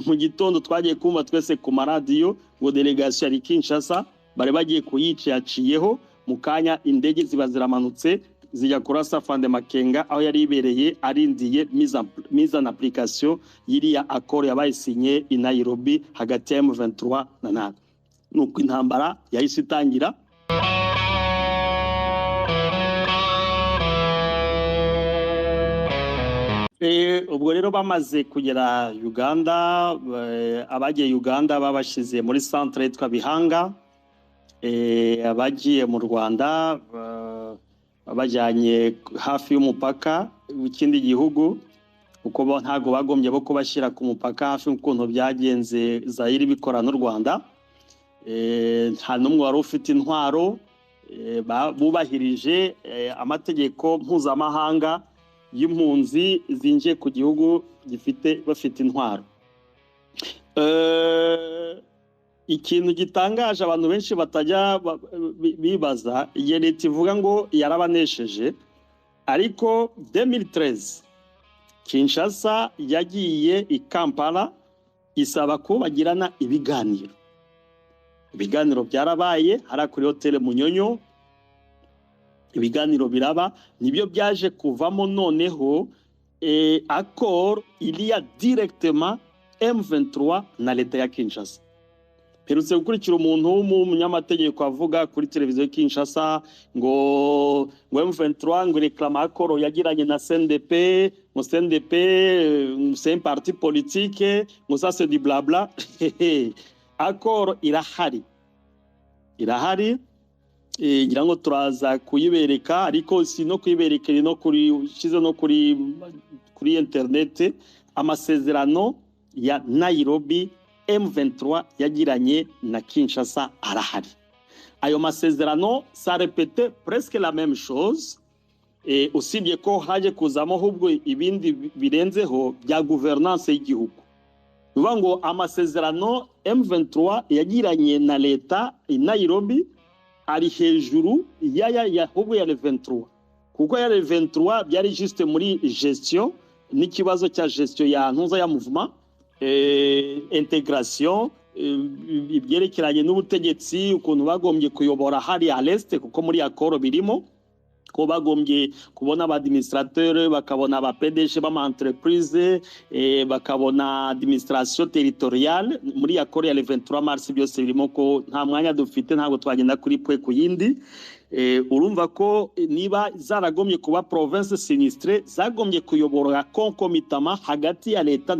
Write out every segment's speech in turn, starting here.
mu gitondo twagiye kumva twese ku maradiyo ngo delegation ya Kinshasa bari bagiye kuyicaciyeho mu kanya indege ziba ziramanutse zijya kurasa Fande Makenga aho yari ibereye arindiye mise en application yiriya accord yabaye signé i Nairobi hagati ya M23 na NATO. Nuko intambara yahise itangira. Ubwo rero bamaze kugera Uganda, abagiye Uganda babashize muri centre yitwa Bihanga, abagiye mu Rwanda bajyanye hafi y'umupaka w'ikindi gihugu kuko ntago bagombye bo kubashyira ku mupaka hafi y'ukuntu byagenze Zaire bikora n'u Rwanda. Nta n'umwe wari ufite intwaro, bubahirije amategeko mpuzamahanga y'impunzi zinjiye ku gihugu bafite intwaro. Ikintu gitangaje abantu benshi batajya bibaza, igihe leta ivuga ngo yarabanesheje, ariko 2013 Kinshasa yagiye i Kampala isaba ko bagirana ibiganiro. Ibiganiro byarabaye hara kuri Hotel Munyonyo, ibiganiro biraba, nibyo byaje kuvamo noneho accord il y a directement M23 na leta ya Kinshasa. Perutse gukurikira umuntu w'umunyamategeko avuga kuri televiziyo Kinshasa ngo M23 ngo reclame accord yagiranye na CNDP, ngo CNDP c'est un parti politique, ngo ça c'est du blabla. Accord irahari ngira ngo turaza kuyibereka, ariko si no kuyiberekera no kuri shize no kuri internet. Amasezerano ya Nairobi M23 yagiranye na Kinshasa arahari. Ayo masezerano ça répétait presque la même chose, usibye ko haje kuzamo ahubwo ibindi birenzeho bya gouvernance y'igihugu. Nuvuga ngo amasezerano M23 yagiranye na leta i Nairobi ari hejuru ahubwo ya 23, kuko ya 23 byari juste muri gestion n'ikibazo cya gestion ya ntuza ya mouvement, intégration, ibyerekeranye n'ubutegetsi, ukuntu bagombye kuyobora hari à l'est, kuko muri accord birimo ko bagombye kubona abadministrateur, bakabona aba PDG b'ama entreprise, bakabona administration territoriale. Muri accord ya 23 mars byose birimo ko nta mwanya dufite, ntabwo twagenda kuri pwe ku yindi. Urumva ko niba zaragombye kuba province sinistre, zagombye kuyobora concomitamment hagati ya leta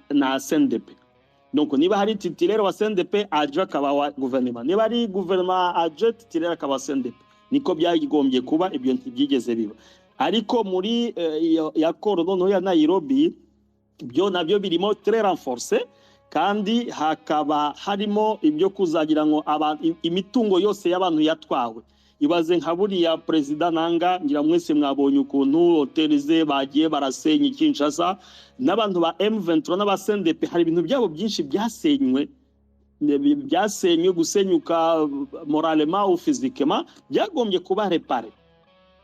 na CNDP. Donc niba hari titulaire wa CNDP adjoint akaba wa gouvernement, niba ari gouvernement adjoint titulaire akaba CNDP. Niko byagombye kuba, ibyo ntibyigeze biba. Ariko muri ya accord ya Nairobi byo nabyo birimo très renforcé, kandi hakaba harimo ibyo kuzagira ngo imitungo yose y'abantu yatwawe. Ibaze nka buriya president Nanga, ngira mwese mwabonye ukuntu hotelize bagiye barasenya Kinshasa, n'abantu ba M23 n'aba CNDP hari ibintu byabo byinshi byasenywe, gusenyuka moralement ou physiquement, byagombye kuba réparé.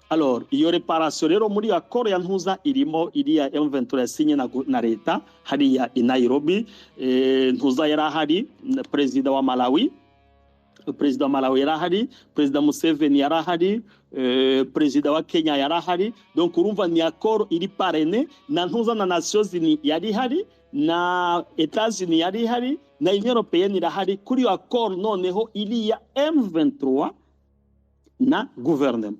Alors iyo réparation rero muri accord ya ntuza irimo iriya M23 yasinye na leta hariya i Nairobi. Ntuza yarahari, president wa Malawi yarahari, president Museveni yarahari, president wa Kenya yarahari. Donc urumva ni accord iri parrainé na ntuza na Nations Unies yari hari, na États-Unis yari hari, na Union Européenne irahari. Kuri accord noneho iriya M23 na gouvernement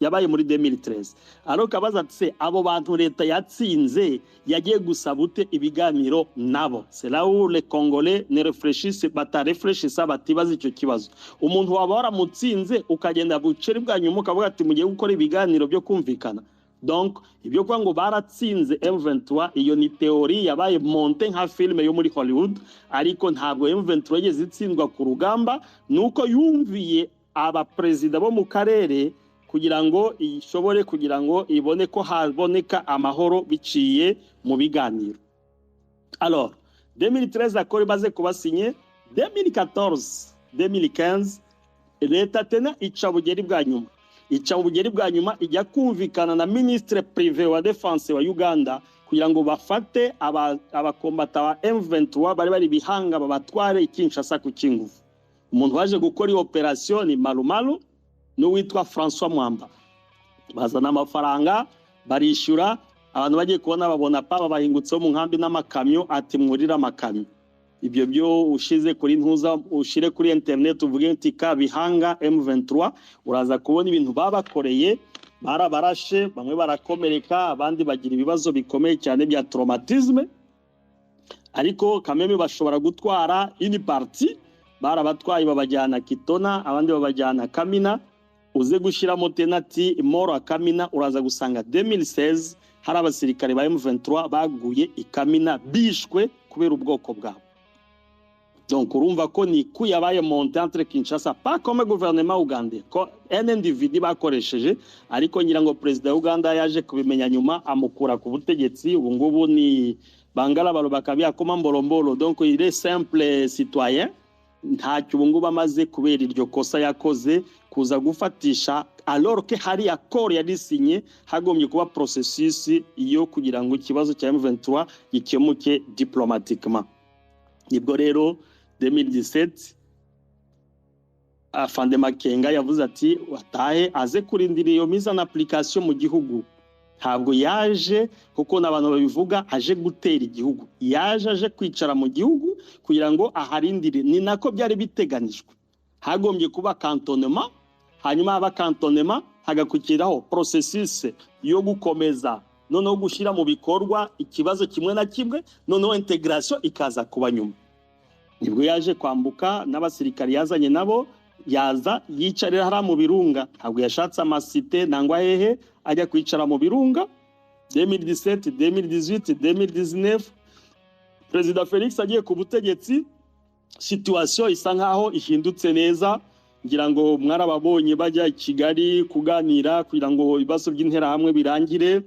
yabaye muri 2013. Alors kabaza tse abo bantu leta yatsinze yagiye gusaba ute ibiganiro nabo? C'est là où les Congolais ne réfléchissent, batarefreshisa batibaza icyo kibazo. Umuntu waba waramutsinze ukagenda buceri bwa nyuma ukavuga ati mugiye gukora ibiganiro byo kumvikana. Donc ibyo kwa ngo baratsinze M23, iyo ni theory yabaye monte nka filme yo muri Hollywood, ariko ntabwo M23 yageze itsindwa ku rugamba, nuko yumviye aba president bo mu karere kugira ngo ishobore kugira ngo ibone ko haboneka amahoro biciye mu biganiro. Alors 2013 accord baze kuba signé, 2014 2015 leta tena ica bugeri bwa nyuma ijya kumvikana na ministre privé wa defense wa Uganda kugira ngo bafate abakombata ba M23 bari bihanga babatware Kinshasa ku kingufu. Umuntu waje gukora operation ni Malumalu n'uwitwa François Mwamba. Bazana amafaranga barishura, abantu bagiye kubona babona pa babahingutseho mu nkambi n'amakamyo ati mwurira amakamyo. Ibyo byo ushize kuri ntuza ushire kuri internet uvuge nti ka bihanga M23 uraza kubona ibintu babakoreye, barabarashe, bamwe barakomereka, abandi bagira ibibazo bikomeye cyane bya traumatisme. Ariko kameme bashobora gutwara ini parti, barabatwaye babajyana Kitona, abandi babajyana Kamina. Uze gushira motenati Moro Kamina uraza gusanga 2016 hari abasirikare ba M23 baguye ikamina bishwe kubera ubwoko bwabo. Donc urumva ko ni kuyabaye monte entre Kinshasa pas comme gouvernement ougandais ko NNDVD bakoresheje, ariko ngira ngo president Uganda yaje kubimenya nyuma amukura ku butegetsi. Ubu ngubu ni Bangala balo bakabya koma mbolombolo, donc il est simple citoyen, ntacyo ubu ngubu amaze kubera iryo kosa yakoze kuza gufatisha, alors que hari accord yari sinye hagomye kuba processus iyo kugira ngo ikibazo cya M23 gikemuke diplomatiquement. Nibwo rero 2017 Afande Makenga yavuze ati watahe aze kurindira iyo mise en application mu gihugu. Ntabwo yaje kuko n'abantu babivuga aje gutera igihugu, yaje aje kwicara mu gihugu kugira ngo aharindire. Ni nako byari biteganijwe, hagombye kuba cantonnement, hanyuma aba cantonnement hagakurikiraho processus yo gukomeza noneho gushira mu bikorwa ikibazo kimwe na kimwe, noneho integration ikaza kuba nyuma. Nibwo yaje kwambuka n'abasirikari yazanye nabo, yaza yicarira hara mu birunga, ntabwo yashatse amasite nangwa hehe, ajya kwicara mu birunga. 2017 2018 2019 President Felix agiye ku butegetsi, situation isa nkaho ihindutse neza. Ngira ngo mwarababonye bajya i Kigali kuganira kugira ngo ibibazo by'intera hamwe birangire.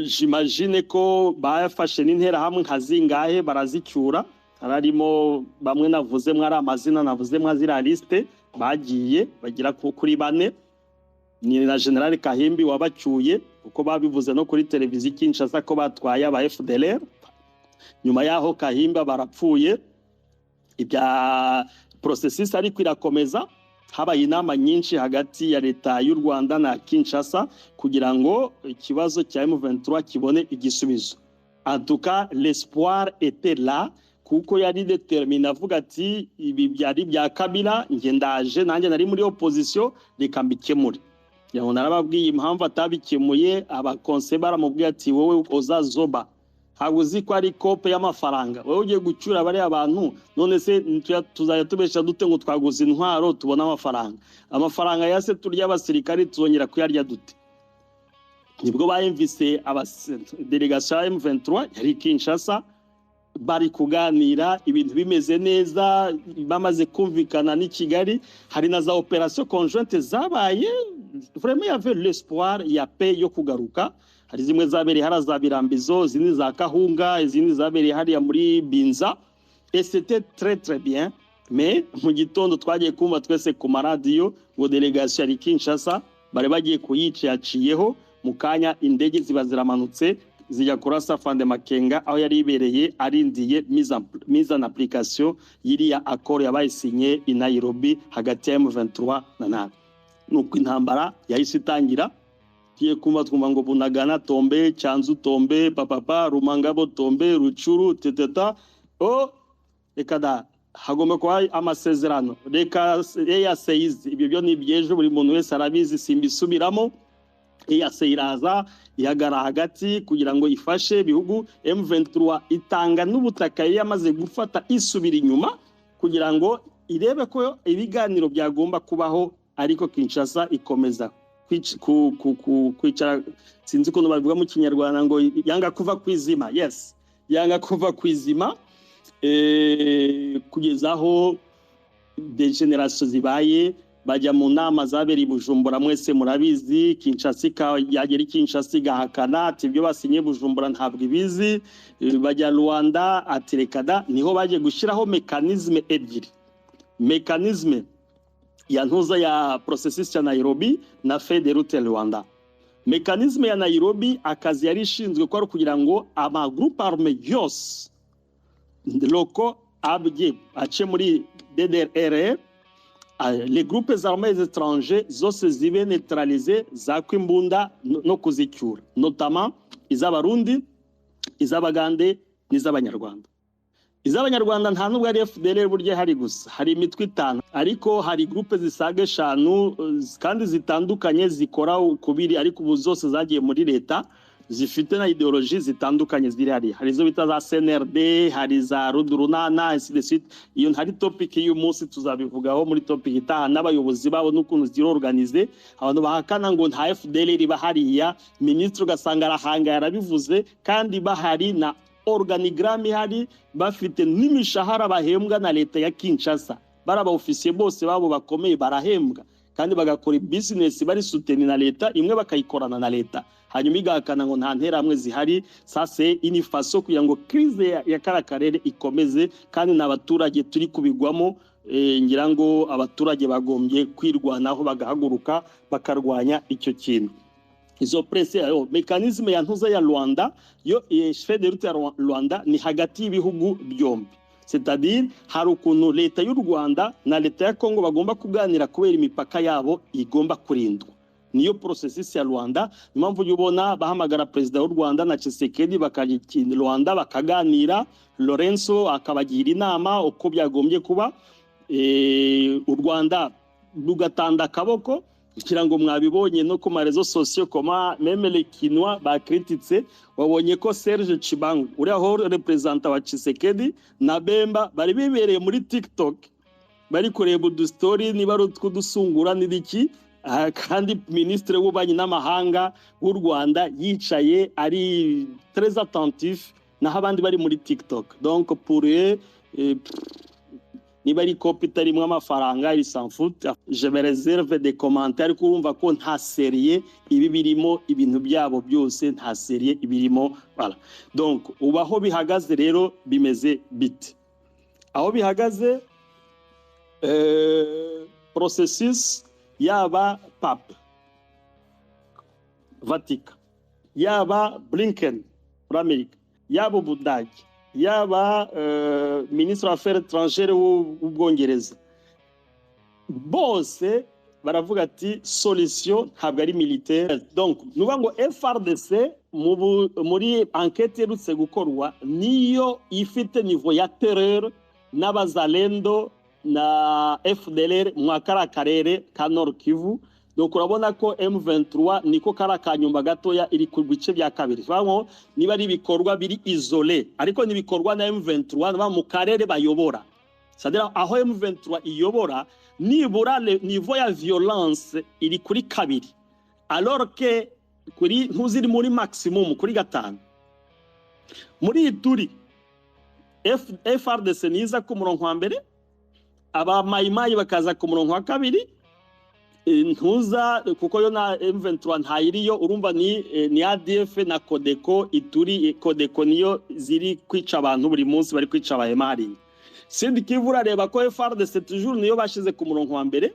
J'imagine ko bafashe n'intera hamwe nkazingahe barazicyura, hararimo bamwe navuze mwari amazina, navuze mwazira liste bagiye bagira kuri bane. Ni na General Kahimbi wabacyuye uko babivuze no kuri televiziyo Kinshasa ko batwaye aba FDLR. Nyuma yaho Kahimba barapfuye, ibya processus ariko irakomeza. Habaye inama nyinshi hagati ya leta y'u Rwanda na Kinshasa kugira ngo ikibazo cya M23 kibone igisubizo. En tout cas l'espoir était là, kuko yari determiné avuga ati ibi byari bya Kabila, nge ndaje nanjye nari muri opposition, reka mbikemure. Yaho narababwiye impamvu atabikemuye, abakonse baramubwiye ati wowe ozazoba, ntabwo uzi ko ari kope y'amafaranga, wowe ugiye gucyura bari abantu, none se tuzajya tubesha dute ngo twaguze intwaro tubona amafaranga yase turya abasirikari tuzongera kuyarya dute? Nibwo bayimvise delegation ya M23 yari Kinshasa, bari kuganira ibintu bimeze neza, bamaze kumvikana ni Kigali. Hari na za operation conjointe zabaye, vraiment il y avait l'espoir ya paix yo kugaruka. Hari zimwe zabereye hara za Birambizo, zindi za Kahunga, izindi zabereye hariya muri Binza, et c'était très bien. Mais mu gitondo twagiye kumva twese ku maradiyo ngo delegation ya Kinshasa bari bagiye kuyicaciyeho, mu kanya indege ziba ziramanutse zijya kurasa Afande Makenga aho yari ibereye arindiye mise en application yiriya accord yabaye signé i Nairobi hagati ya M23 na NATO. Nuko intambara yahise itangira. Kiye kumva twumva ngo Bunagana tombe, Cyanzu tombe, Papapa, Rumangabo tombe, Rucuru, Teteta. Reka hagomba kuba amasezerano, reka EAC ibyo byo ni byejo buri muntu wese arabizi simbisubiramo. EAC iraza ihagara hagati kugira ngo ifashe bihugu. M23 itanga n'ubutaka yamaze gufata isubira inyuma kugira ngo irebe ko ibiganiro byagomba kubaho, ariko Kinshasa ikomeza kwicara, sinzi ko babivuga mu Kinyarwanda ngo yanga kuva kwizima. Yes, yanga kuva kwizima, kugeza aho de generation zibaye bajya mu nama zaberi Bujumbura. Mwese murabizi Kinshasa yagera Kinshasa igahakana ati ibyo basinye Bujumbura ntabwo ibizi. Bajya Rwanda ati rekada, niho baje gushiraho mechanisme ebyiri, mechanisme ya ntuza ya processus ya Nairobi na feuille de route Rwanda. Mekanisme ya Nairobi akazi yari ishinzwe ko ari kugira ngo amagroupe armé yose loko abye ace muri DDRR, les groupes armés étrangers zose zibe neutralisées zakwimbunda no kuzicyura, notamment iz'abarundi, iz'abagande n'iz'abanyarwanda. Iz'abanyarwanda nta nubwo ari FDLR burye hari gusa, hari imitwe itanu, ariko hari groupe zisaga 5 kandi zitandukanye zikora kubiri, ariko ubu zose zagiye muri leta zifite na ideologie zitandukanye ziri hari. Hari zo bita za CNRD, hari za Rudurunana, ainsi de suite. Iyo hari topic y'uyu munsi tuzabivugaho muri topic itaha, n'abayobozi babo n'ukuntu ziri organize. Abantu bahakana ngo nta FDLR bahariya, ministre ugasanga arahanga yarabivuze, kandi bahari na organigramme ihari, bafite n'imishahara bahembwa na leta ya Kinshasa. Baraba officier bose babo bakomeye barahembwa, kandi bagakora business bari soutenir na leta, imwe bakayikorana na leta. Hanyuma igahakana ngo nta nteramwe zihari. Sase ini faso kugira ngo crise ya karakarere ikomeze, kandi n'abaturage turi kubigwamo. Ngira ngo abaturage bagombye kwirwanaho bagahaguruka bakarwanya icyo kintu. Izo presse mekanisme ya ntuza ya Rwanda yo chef de route ya Rwanda ni hagati y'ibihugu byombi, c'est-à-dire hari ukuntu leta y'u Rwanda na leta ya Kongo bagomba kuganira kubera imipaka yabo igomba kurindwa. Niyo processus ya Rwanda, impamvu yubona bahamagara president w'u Rwanda na Tshisekedi bakajya Rwanda bakaganira, Lorenzo akabagira inama uko byagombye kuba, u Rwanda rugatanda akaboko. Kugira ngo mwabibonye no ku marezo sociaux koma même les Kinois bakrititse, wabonye ko Serge Chibangu uri aho representant wa Tshisekedi na Bemba bari bibereye muri TikTok bari kureba udustori niba rutwudusungura n'ibiki, kandi ministre w'ububanyi n'amahanga w'u Rwanda yicaye ari très attentif, naho abandi bari muri TikTok. Donc pour eux niba ari copie itarimwe amafaranga il s'en fout. Je me réserve des commentaires kurumva ko nta sérieux ibi birimo, ibintu byabo byose nta sérieux ibirimo. Voilà, donc ubaho bihagaze rero bimeze bite, aho bihagaze processus yaba Pape Vatican, yaba Blinken muri Amerika, yaba Budage, yaba ministre wa affaires étrangères w'Ubwongereza, bose baravuga ati solution ntabwo ari militaire. Donc nuba ngo FRDC muri enquête yerutse gukorwa niyo ifite niveau ya terreur n'abazalendo na FDLR mwakara karere ka Nord Kivu. Donc urabona ko M23 niko karakanyumba gatoya iri ku bice bya kabiri. Vango niba ari bikorwa biri isolé, ariko nibikorwa na M23 ba mu karere bayobora. C'est-à-dire aho M23 iyobora nibura le niveau ya violence iri kuri kabiri, alors que kuri ntuziri muri maximum kuri gatanu. Muri Ituri FRDC niza ku murongo wa mbere, aba mayimayi bakaza ku murongo wa kabiri, ntuza kuko yo na M23 ntayiriyo. Urumva ni ADF na Codeco. Ituri Codeco niyo ziri kwica abantu buri munsi, bari kwica abahemari. Sindi Kivu reba ko FRDC toujours niyo bashize ku murongo wa mbere,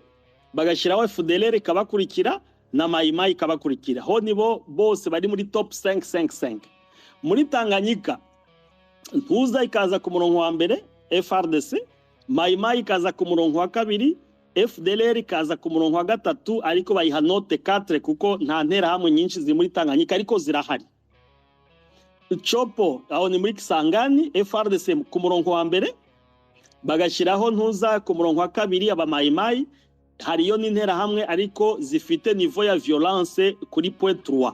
bagashiraho FDLR kabakurikira na mayimayi kabakurikira. Ho nibo bose bari muri top 5. Muri Tanganyika ntuza ikaza ku murongo wa mbere FRDC, mayimayi ikaza ku murongo wa kabiri, FDLR ikaza ku murongo wa gatatu, ariko bayiha note 4 kuko nta ntera hamwe nyinshi ziri muri Tanganyika ariko zirahari. Chopo aho ni muri Kisangani, FRDC ku murongo wa mbere, bagashiraho ntuza ku murongo wa kabiri abamayimayi, hariyo n'intera hamwe ariko zifite niveau ya violence kuri point 3.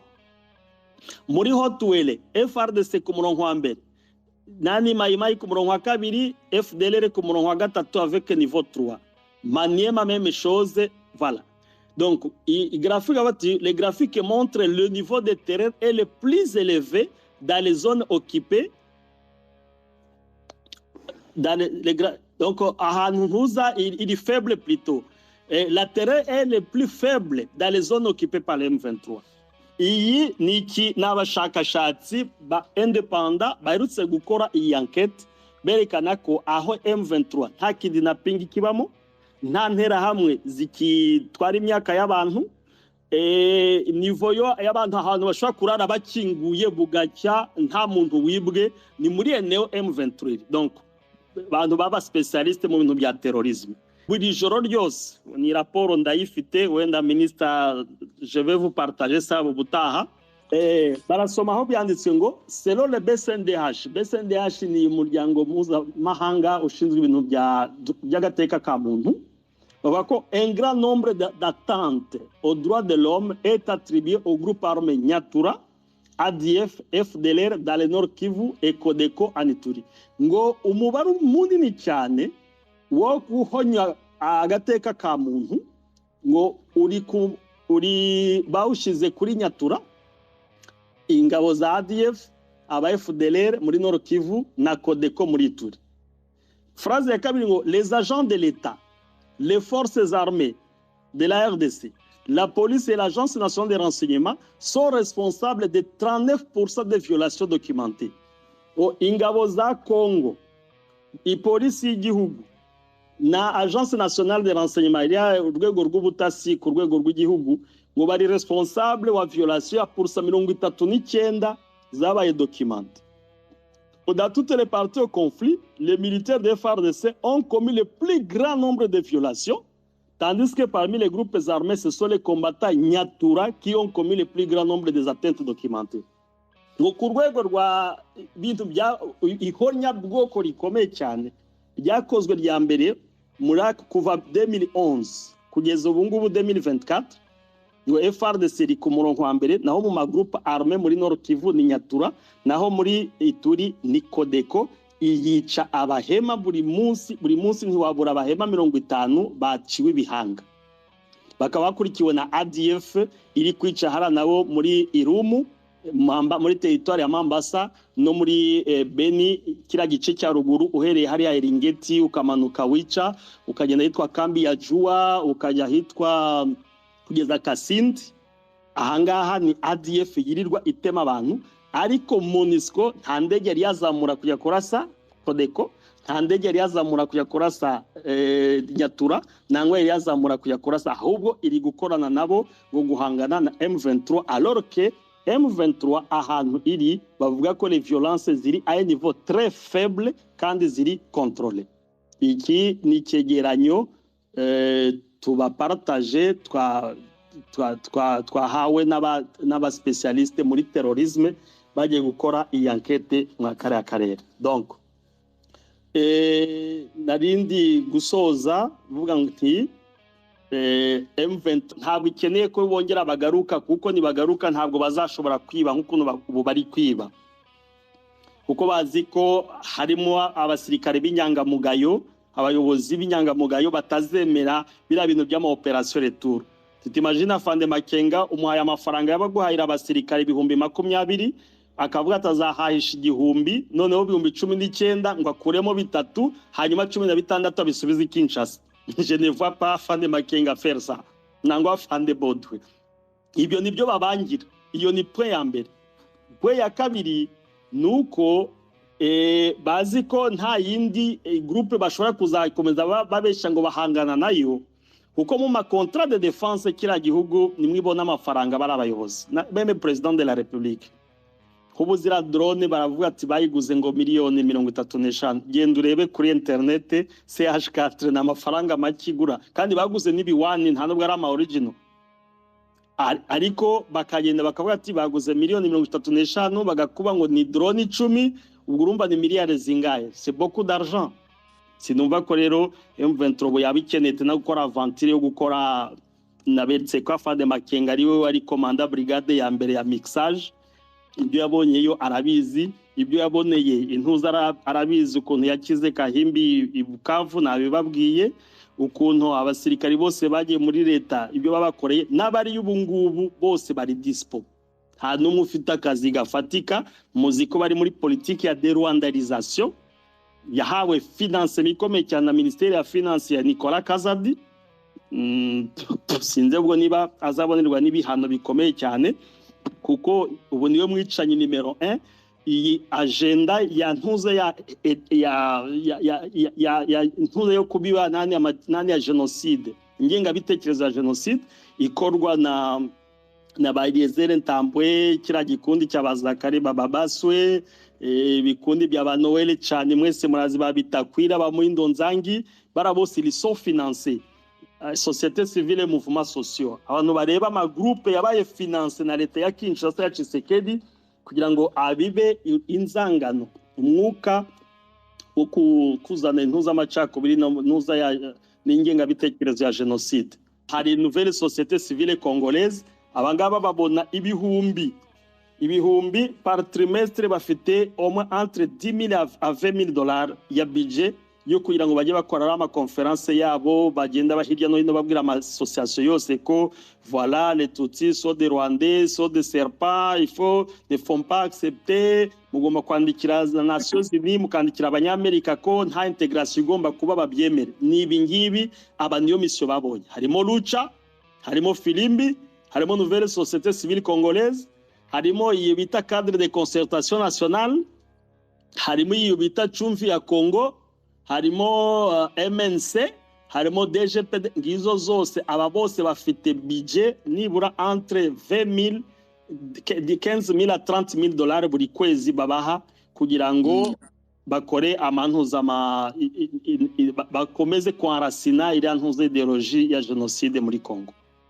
Muri Hotwele FRDC ku murongo wa mbere, nani mayimayi ku murongo wa kabiri, FDLR ku murongo wa gatatu avec niveau 3. Maniema même chose, voilà. Donc les graphiques montrent le niveau de terrain est le plus élevé dans les zones occupées. Donc il est faible plutôt. Et la terrain est le plus faible dans les zones occupées par les M23. Iyi niki n'abashakashatsi ba independent baherutse gukora iyi enquête, berekana ko aho M23 nta kidnapping kibamo, nta ntera hamwe zikitwara imyaka y'abantu, nivo yo y'abantu ahantu bashobora kurara bakinguye bugacya nta muntu wibwe ni muri eneo M23. Donc abantu baba specialiste mu bintu bya terrorisme. Buri joro ryose ni raporo ndayifite, wenda minister je vais vous partager ça ubutaha. Barasoma aho byanditse ngo selon le BCNDH ni umuryango mpuzamahanga ushinzwe ibintu by'agateka ka muntu. Un grand nombre d'attentes aux droits de l'homme est attribué au groupe armé Nyatura, ADF, FDLR dans le Nord Kivu et Codeco en Ituri. Ngo umubare munini cyane wo guhonya agateka ka muntu ngo uri bawushize kuri Nyatura, ingabo za ADF, aba FDLR muri Nord Kivu na Codeco muri Ituri. Phrase ya kabiri ngo les agents de l'État, les forces armées de la RDC, la police et l'Agence nationale de renseignement sont responsables de 39% des violations documentées. Ingabo za Congo, ipolisi y'igihugu na Agence nationale de renseignement ya urwego rw'ubutasi ku rwego rw'igihugu ngo bari responsable wa violation ya pourcent 39 zabaye documentées. Dans toutes les parties au conflit, les militaires de FARDC ont commis le plus grand nombre de violations, tandis que parmi les groupes armés, ce sont les combattants Nyatura qui ont commis le plus grand nombre des atteintes documentées. Ngo ku rwego rwa bintu bya ihonya bwoko rikomeye cyane byakozwe rya mbere muri kuva 2011 kugeza ubu ngubu 2024, ngo FARDC iri ku murongo wa mbere, naho mu magroupe armé muri Nord Kivu ni Nyatura, naho muri Ituri ni Codeco. Iyica abahema buri munsi ntiwabura abahema 50 baciwe ibihanga. Bakaba bakurikiwe na ADF iri kwica hara nabo muri Irumu, muri territoire ya Mambasa no muri Beni, kira gice cya ruguru uhereye hari ya Eringeti ukamanuka wica ukagenda hitwa kambi ya Jua ukajya hitwa kugeza Kasindi. Ahangaha ni ADF yirirwa itema abantu, ariko MONUSCO nta ndege yari yazamura kujya kurasa Codeco, nta ndege yari yazamura kujya kurasa Nyatura, nangwa yari yazamura kujya kurasa, ahubwo iri gukorana nabo ngo guhangana na M23, alors que M23 ahantu iri bavuga ko les violences ziri à un niveau très faible kandi ziri contrôlé. Iki ni cyegeranyo tubapartage twahawe n'aba specialiste muri terrorisme bagiye gukora iyi enquête mu karere. Donc narindi gusoza vuga nti M23 ntabwo ikeneye ko bongera bagaruka, kuko nibagaruka ntabwo bazashobora kwiba nk'ukuntu ubu bari kwiba, kuko bazi ko harimo abasirikare b'inyangamugayo, abayobozi b'inyangamugayo batazemera bira bintu by'ama operation retour. Tutimagine Afande Makenga umuhaye amafaranga yabaguhayira abasirikare 20,000 akavuga atazahahisha 1000, noneho 19 ngo akuremo 3 hanyuma 16 abisubiza Kinshasa. Je ne vois pas Afande Makenga faire ça, nangwa Afande Bodwe. Ibyo nibyo babangira. Iyo ni point ya mbere. Point ya kabiri nuko bazi ko nta yindi groupe bashobora kuzakomeza babesha ngo bahangana nayo, kuko mu ma contrat de défense kira gihugu nimwibona amafaranga bari abayobozi meme president de la République. Kubuzira drone baravuga ati bayiguze ngo miliyoni 35. Genda urebe kuri internet CH4 na mafaranga makigura, kandi baguze nibiwani nta nubwo ari ama original. Ariko bakagenda bakavuga ati baguze miliyoni 35 bagakuba ngo ni drone 10, ubwo urumva ni miliyari zingahe. C'est beaucoup d'argent. Sinumva ko rero M23 yabikenete na gukora aventure yo gukora nabetse ko Afande Makenga ariwe wari commanda brigade ya mbere ya mixage. Ibyo yabonyeyo arabizi, ibyo yaboneye intuza arabizi, ukuntu yakize Kahimbi ibukavu nabibabwiye, ukuntu abasirikari bose bagiye muri leta ibyo babakoreye, n'abari y'ubungubu bose bari dispo. Nta numwe ufite akazi gafatika, muziko bari muri politique ya derwandarisation yahawe finance mikomeye cyane na ministeri ya finance ya Nicolas Kazadi. Sinze ubwo niba azabonerwa n'ibihano bikomeye cyane, kuko ubu niyo mwicanyi numero 1. Iyi agenda ya ntuze ya ntuze yo kubiba nani ya genocide, ingenga bitekerezo ya genocide ikorwa na ba Eliezer Ntambwe kira gikundi cy'abazakari bababaswe bikundi bya Noel cyane mwese murazi babitakwira ba Muindo Nzangi barabose ils sont financés société civile mouvement sociaux abantu bareba ama groupe yabaye finance na leta ya Kinshasa ya Tshisekedi kugira ngo abibe inzangano umwuka wo kuzana intuza amacakubiri nuza ya n'ingenga bitekerezo ya genocide. Hari nouvelle société civile congolaise abangaba babona ibihumbi par trimestre bafite au moins entre 10 000 à 20 000 dollars ya budget yo kugira ngo bajye bakora ama conference yabo bagenda bahirya no hino babwira ama association yose ko voilà les Tutsis sont des Rwandais sont des serpents il faut ne font pas accepter mugomba kwandikira na Nations Unies mukandikira abanyamerika ko nta integration igomba kuba babyemere nibi ngibi abaniyo mission babonye harimo Lucha harimo Filimbi harimo nouvelle société civile congolaise harimo iyo bita cadre de concertation nationale harimo iyo bita Chumvi ya Congo harimo MNC harimo DGP ngizo zose aba bose bafite budget nibura entre 15 000 à 30 000 dollars buri kwezi babaha kugira ngo bakore amantuza bakomeze kwarasina iriya ntuza ideologie ya genocide muri Congo.